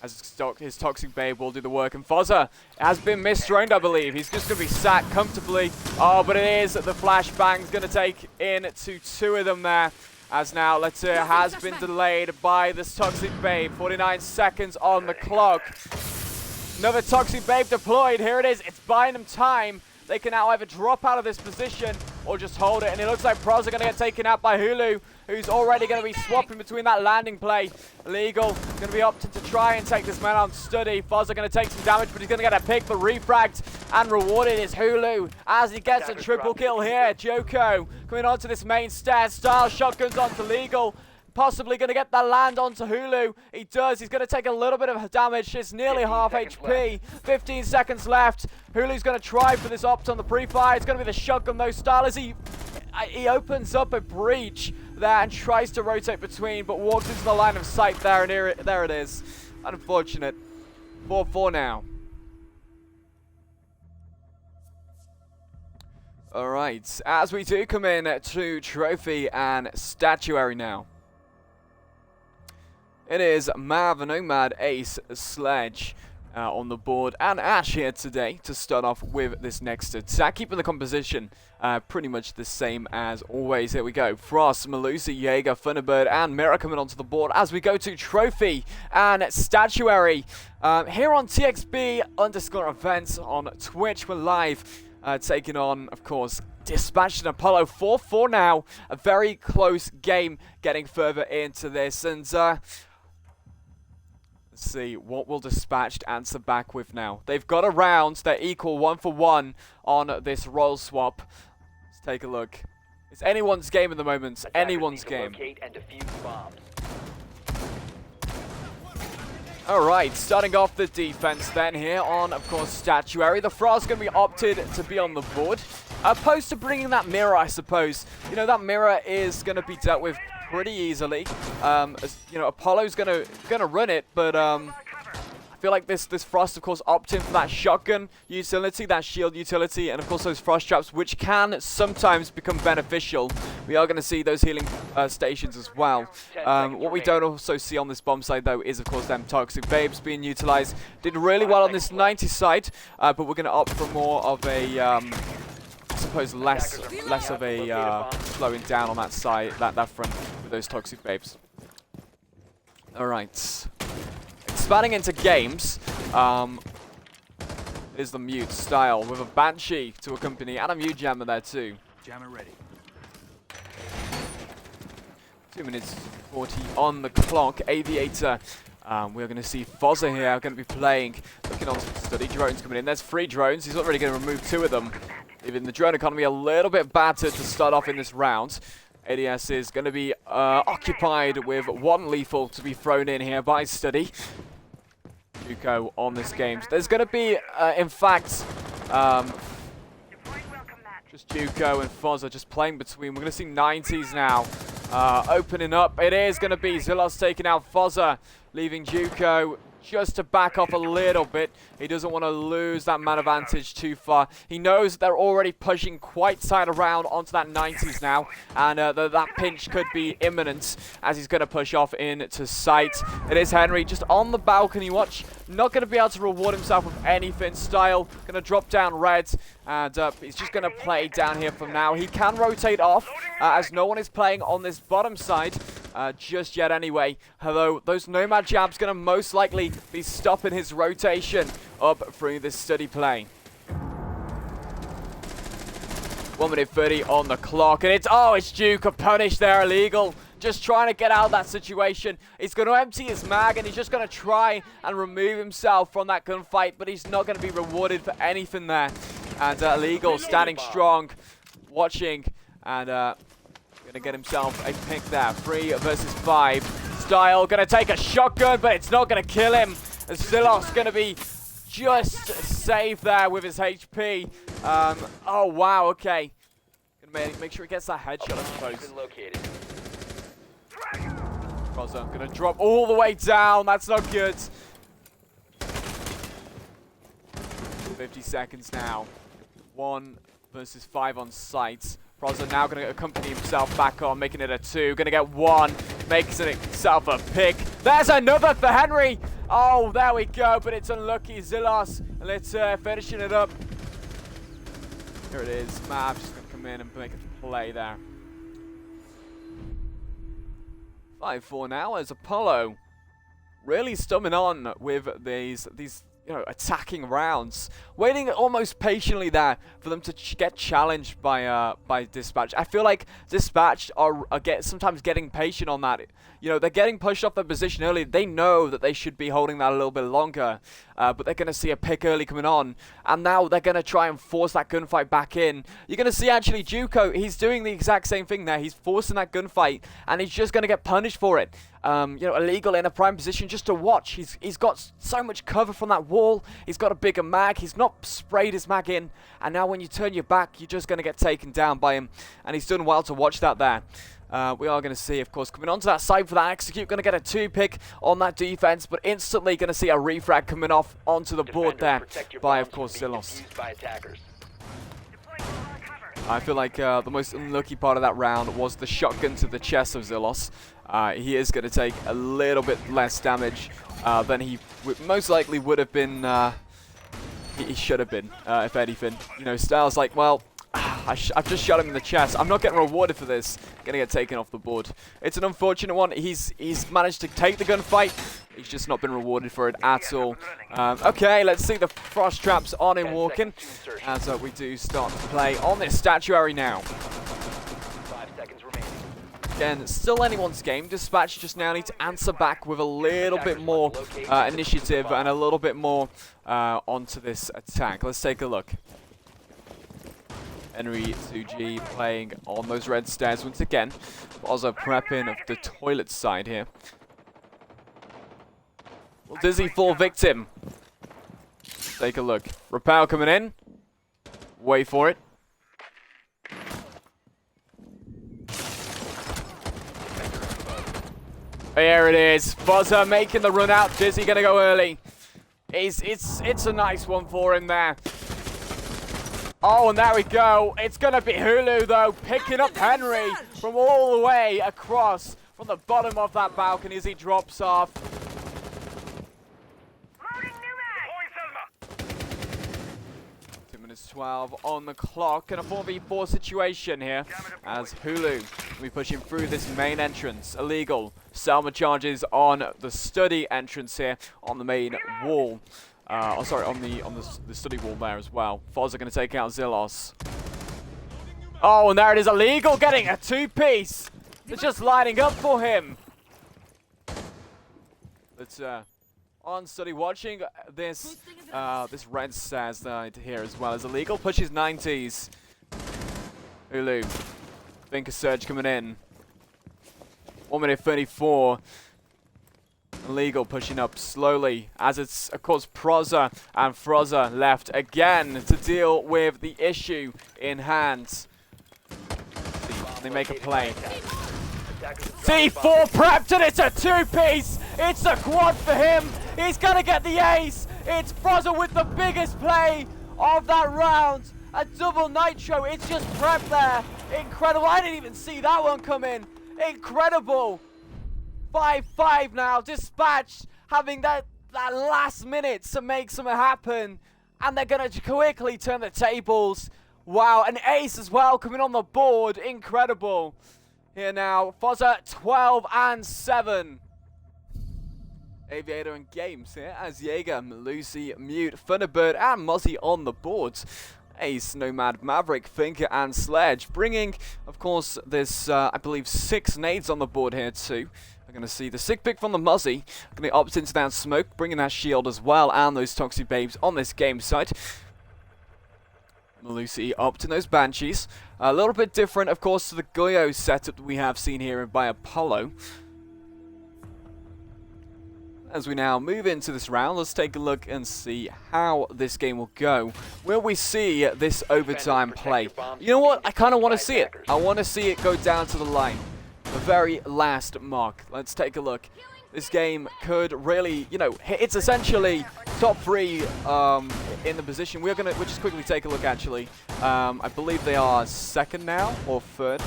As his Toxic Babe will do the work. And Fozza has been misdroned, I believe. He's just going to be sat comfortably. Oh, but it is the flashbang's going to take in to 2 of them there. As now, let's see, it has been delayed by this Toxic Babe. 49 seconds on the clock. Another Toxic Babe deployed. Here it is. It's buying them time. They can now either drop out of this position or just hold it. And it looks like Pros are going to get taken out by Hulu, who's already going to be swapping between that landing play. Legal going to be opting to try and take this man on Study. Fozza going to take some damage, but he's going to get a pick, but refragged and rewarded is Hulu as he gets a triple kill here. Joko coming onto this main stair. Style shotguns onto Legal. Possibly going to get that land onto Hulu. He does. He's going to take a little bit of damage. It's nearly half HP. 15 seconds left. Hulu's going to try for this opt on the pre-fire. It's going to be the shotgun though. Style as he opens up a breach there and tries to rotate between, but walks into the line of sight there, and there it is. Unfortunate. 4-4 now. Alright, as we do come in to trophy and statuary now. It is Mav, Nomad, Ace, Sledge, on the board, and Ash here today to start off with this next attack, keeping the composition pretty much the same as always. Here we go. Frost, Melusa, Jaeger, Thunderbird, and Mira coming onto the board as we go to Trophy and Statuary. Here on TXB_events on Twitch, we're live, taking on, of course, Dispatched and Apollo. 4-4 now. A very close game getting further into this, and let's see, what will Dispatched answer back with now? They've got a round. They're equal 1-for-1 on this role swap. Let's take a look. It's anyone's game at the moment. Anyone's game. Alright, starting off the defense then here on, of course, Statuary. The Frost's going to be opted to be on the board. Opposed to bringing that mirror, I suppose. You know, that mirror is going to be dealt with pretty easily. As, you know, Apollo's gonna run it, but I feel like this Frost, of course, opting for that shotgun utility, that shield utility, and of course those frost traps, which can sometimes become beneficial. We are going to see those healing stations as well. What we don't also see on this bomb side, though, is of course them toxic babes being utilized. Did really well on this 90 side, but we're going to opt for more of a I suppose less of a slowing down on that side, that front with those toxic babes. All right, expanding into games is the Mute style with a Banshee to accompany, and a Mute Jammer there too. Jammer ready. 2 minutes 40 on the clock. Aviator. We're going to see Fozza here going to be playing, looking on some study drones coming in. There's 3 drones. He's not really going to remove 2 of them. Even the drone economy a little bit battered to start off in this round. ADS is going to be occupied with 1 lethal to be thrown in here by Study. Juco on this game. There's going to be, in fact, just Juco and Fozza just playing between. We're going to see 90s now opening up. It is going to be Zilos taking out Fozza, leaving Juco just to back off a little bit. He doesn't want to lose that man advantage too far. He knows they're already pushing quite tight around onto that 90s now, and that pinch could be imminent as he's going to push off into sight. It is Henry just on the balcony watch, not going to be able to reward himself with anything. Style going to drop down red, and he's just going to play down here from now. He can rotate off as no one is playing on this bottom side just yet anyway. Although those Nomad jabs going to most likely be stopping his rotation up through this Study play. 1 minute 30 on the clock, and it's Duke, a punish there, illegal. Just trying to get out of that situation. He's going to empty his mag, and he's just going to try and remove himself from that gunfight, but he's not going to be rewarded for anything there. And illegal standing strong, watching, and going to get himself a pick there. 3 versus 5. Style going to take a shotgun, but it's not going to kill him. Zilos going to be just safe there with his HP. Oh, wow, okay. Gonna make sure he gets that headshot, I suppose. Rosa gonna drop all the way down. That's not good. 50 seconds now. 1 versus 5 on sight. Proza now going to accompany himself back on, making it a 2. Going to get 1, makes it himself a pick. There's another for Henry. Oh, there we go, but it's unlucky. Zilos, let's finishing it up. Here it is. Mav just going to come in and make a play there. 5-4 now as Apollo really stumbling on with these you know, attacking rounds, waiting almost patiently there for them to get challenged by Dispatch. I feel like Dispatch are sometimes getting patient on that. You know, they're getting pushed off their position early. They know that they should be holding that a little bit longer, but they're going to see a pick early coming on, and now they're going to try and force that gunfight back in. You're going to see actually Juco, he's doing the exact same thing there. He's forcing that gunfight, and he's just going to get punished for it. You know, illegal in a prime position just to watch. He's got so much cover from that wall. He's got a bigger mag. He's not sprayed his mag in, and now when you turn your back, you're just going to get taken down by him, and he's done well to watch that there. We are going to see, of course, coming onto that side for that execute, going to get a 2-pick on that defense, but instantly going to see a refrag coming off onto the board there by, of course, Zilos. I feel like the most unlucky part of that round was the shotgun to the chest of Zilos. He is going to take a little bit less damage than he most likely would have been. He should have been, if anything. You know, Styles like, well, I've just shot him in the chest. I'm not getting rewarded for this. Gonna get taken off the board. It's an unfortunate one. He's managed to take the gunfight. He's just not been rewarded for it at all. Okay, let's see the frost traps on him walking. As we do start to play on this statuary now. 5 seconds remaining. Again, still anyone's game. Dispatch just now need to answer back with a little bit more initiative and a little bit more onto this attack. Let's take a look. Henry 2G playing on those red stairs once again. Also prepping of the toilet side here. Will Dizzy fall victim? Take a look. Rappel coming in. Wait for it. There it is. Fuzzer making the run out. Dizzy gonna go early. It's a nice one for him there. Oh, and there we go. It's going to be Hulu, though, picking up Henry from all the way across from the bottom of that balcony as he drops off. 2 minutes 12 on the clock, and a 4v4 situation here as Hulu will be pushing through this main entrance. Illegal. Selma charges on the study entrance here on the main wall. Oh, sorry, on the study wall there as well. Foz are going to take out Zilos. Oh, and there it is. Illegal getting a two-piece. They're just lining up for him. But on study watching this this red stairs side here as well as Illegal pushes 90s. Hulu. Think a surge coming in. 1 minute 34. Illegal pushing up slowly as it's, of course, Proza and Froza left again to deal with the issue in hand. They make a play. C4 prepped and it's a two-piece. It's a quad for him. He's going to get the ace. It's Froza with the biggest play of that round. A double nitro. It's just prepped there. Incredible. I didn't even see that one come in. Incredible. 5-5 now. Dispatch having that last minute to make something happen. And they're going to quickly turn the tables. Wow, an ace as well coming on the board. Incredible. Here now, Fozza 12 and 7. Aviator and Games here as Jaeger, Lucy, Mute, Thunderbird and Mozzie on the boards. Ace, Nomad, Maverick, Finker and Sledge. Bringing, of course, this, I believe, 6 nades on the board here too. We're going to see the sick pick from the Mozzie. Going to opt into that smoke, bringing that shield as well, and those Toxic Babes on this game site. Lucy opting those Banshees. A little bit different, of course, to the Goyo setup that we have seen here by Apollo. As we now move into this round, let's take a look and see how this game will go. Will we see this overtime play? You know what? I kind of want to see it. I want to see it go down to the line. The very last mark. Let's take a look. This game could really, you know, it's essentially top 3 in the position. We'll just quickly take a look, actually. I believe they are 2nd now, or 3rd.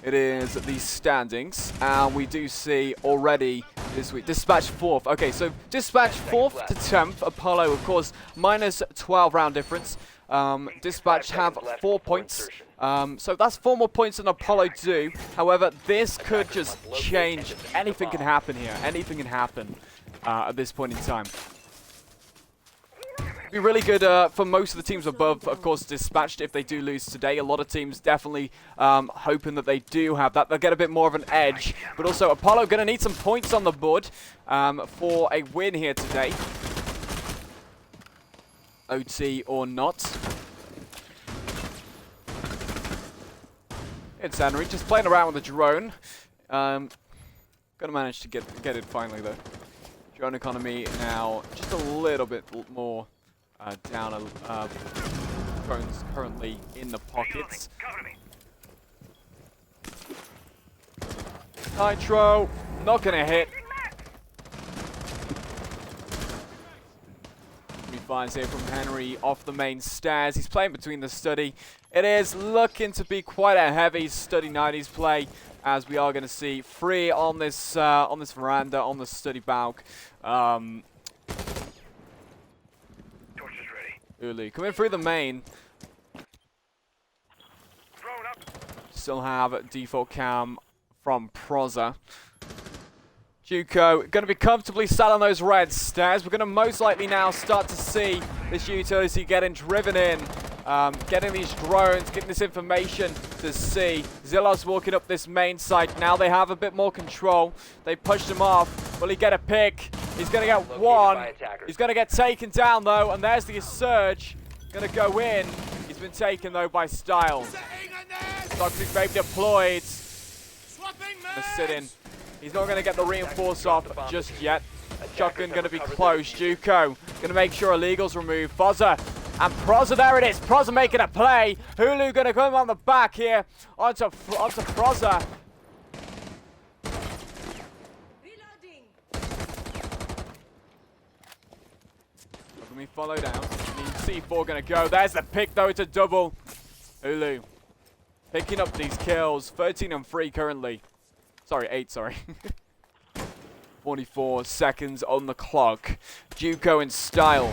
It is the standings, and we do see already this week, Dispatch 4th. Okay, so Dispatch 4th to 10th. Apollo, of course, minus 12 round difference. Dispatch have 4 points. So that's 4 more points than Apollo do. However, this could just change. Anything can happen here. Anything can happen at this point in time. Be really good for most of the teams above, of course, Dispatched if they do lose today. A lot of teams definitely hoping that they do have that. They'll get a bit more of an edge. But also, Apollo going to need some points on the board for a win here today. OT or not. It's Henry just playing around with the drone. Gonna manage to get it finally though. Drone economy now just a little bit more down. Drones currently in the pockets. Nitro, not gonna hit. Enemy finds here from Henry off the main stairs. He's playing between the study. It is looking to be quite a heavy study 90s play, as we are going to see 3 on this veranda on the study balk. Ulu coming through the main. Still have default cam from Proza. Juco going to be comfortably sat on those red stairs. We're going to most likely now start to see this utility getting driven in. Getting these drones, getting this information to see. Zillow's walking up this main site. Now they have a bit more control. They pushed him off. Will he get a pick? He's going to get one. He's going to get taken down, though. And there's the surge. Going to go in. He's been taken, though, by Styles. Toxic Babe deployed. Gonna sit in. He's not going to get the reinforce off just yet. Shotgun going to be close. Juco going to make sure illegal's removed. Fozza and Proza, there it is. Proza making a play. Hulu going to come on the back here onto Proza. Let me follow down. C4 going to go. There's the pick, though. It's a double. Hulu picking up these kills. 13 and 3 currently. Sorry, 8, sorry. 44 seconds on the clock. Juco in style.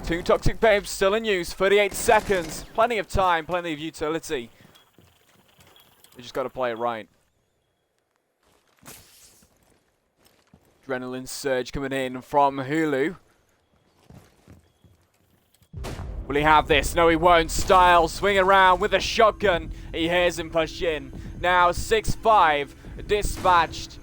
2 Toxic Babes still in use. 38 seconds. Plenty of time, plenty of utility. You just got to play it right. Adrenaline surge coming in from Hulu. Will he have this? No, he won't. Styles swinging around with a shotgun. He hears him push in. Now 6-5. Dispatched.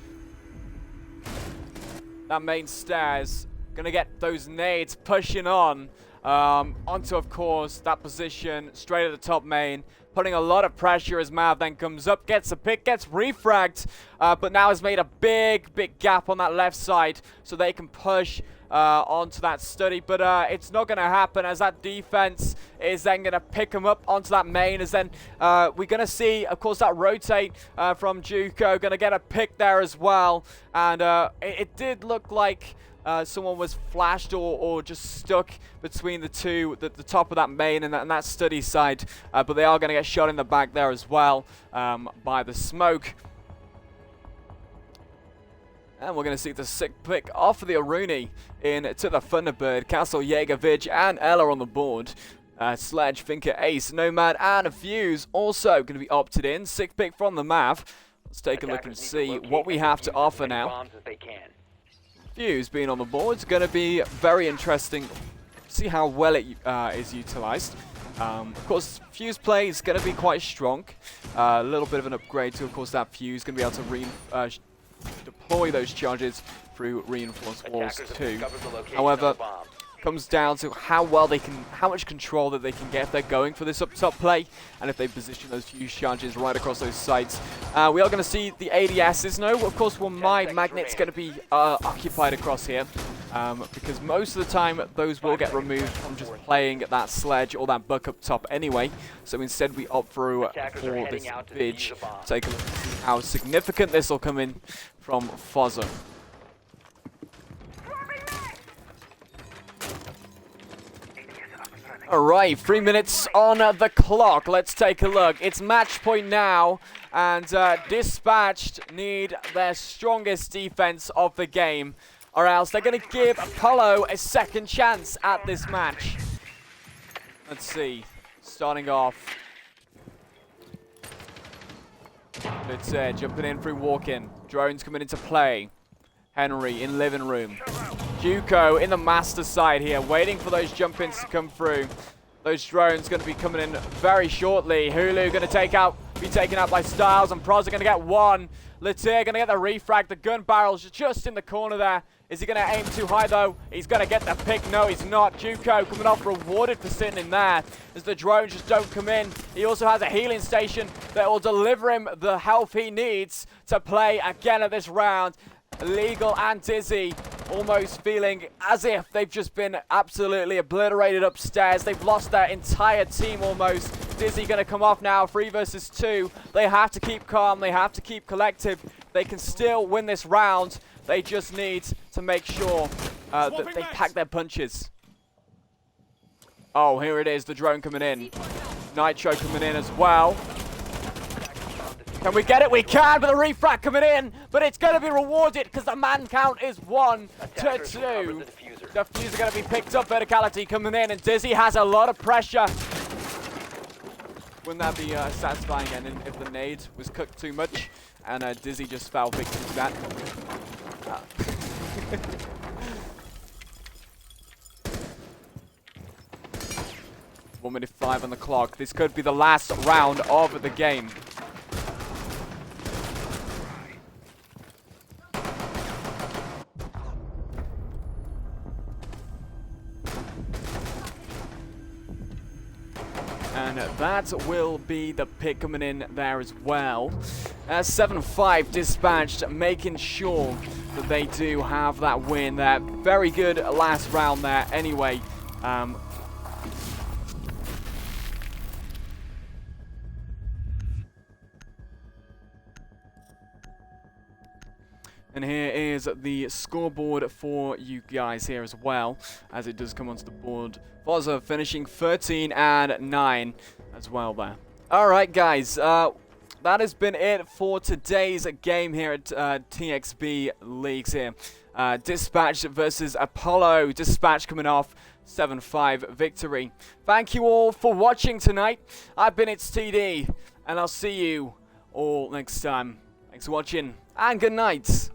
That main stairs. Gonna get those nades pushing on. Onto, of course, that position. Straight at the top main. Putting a lot of pressure as Mav then comes up. Gets a pick. Gets refragged. But now has made a big gap on that left side. So they can push onto that study, but it's not going to happen, as that defense is then going to pick him up onto that main. As then we're going to see, of course, that rotate from Juco. Going to get a pick there as well, and it did look like someone was flashed or just stuck between the two, the top of that main and that study side, but they are going to get shot in the back there as well by the smoke. And we're going to see the sick pick off of the Aruni into the Thunderbird. Castle, Jaeger, Vidge, and Ella on the board. Sledge, Finker, Ace, Nomad, and a Fuse also going to be opted in. Sick pick from the Mav. Let's take a look and see what we have to offer now. Fuse being on the board is going to be very interesting. See how well it is utilized. Of course, Fuse play is going to be quite strong. A little bit of an upgrade to, of course, that Fuse. Going to be able to deploy those charges through reinforced walls too. However, comes down to how much control that they can get if they're going for this up top play, and if they position those Fuse charges right across those sites. We are going to see the ADSs. No, of course, my magnet's going to be occupied across here, because most of the time those will get removed from just playing that sledge or that buck up top anyway. So instead we opt for this Vidge. Take a look and see how significant this will come in from Fozza. Alright, 3 minutes on the clock. Let's take a look. It's match point now, and Dispatched need their strongest defense of the game, or else they're going to give Apollo a second chance at this match. Let's see. Starting off. It's jumping in through walk-in. Drones coming into play. Henry in living room. Juco in the master side here, waiting for those jump-ins to come through. Those drones going to be coming in very shortly. Hulu going to be taken out by Styles, and Proz are going to get one. Latier going to get the refrag. The gun barrel's just in the corner there. Is he going to aim too high, though? He's going to get the pick. No, he's not. Juco coming off rewarded for sitting in there, as the drones just don't come in. He also has a healing station that will deliver him the health he needs to play again at this round. Legal and Dizzy almost feeling as if they've just been absolutely obliterated upstairs. They've lost their entire team almost. Dizzy going to come off now, 3 versus 2. They have to keep calm. They have to keep collective. They can still win this round. They just need to make sure that they pack their punches. Oh, here it is, the drone coming in. Nitro coming in as well. Can we get it? We can, but the refract coming in. But it's going to be rewarded because the man count is 1 to Attackers will cover 2. the diffuser. Diffuser going to be picked up. Verticality coming in, and Dizzy has a lot of pressure. Wouldn't that be satisfying? And if the nade was cooked too much, and Dizzy just fell victim to that. 1 minute 5 on the clock. This could be the last round of the game. And that will be the pick coming in there as well. 7-5 dispatched, making sure that they do have that win there. Very good last round there anyway. And here is the scoreboard for you guys here as well, as it does come onto the board. Fozza finishing 13 and 9 as well there. Alright guys, that has been it for today's game here at TXB Leagues here. Dispatch versus Apollo. Dispatch coming off 7-5 victory. Thank you all for watching tonight. I've been It's TD, and I'll see you all next time. Thanks for watching, and good night.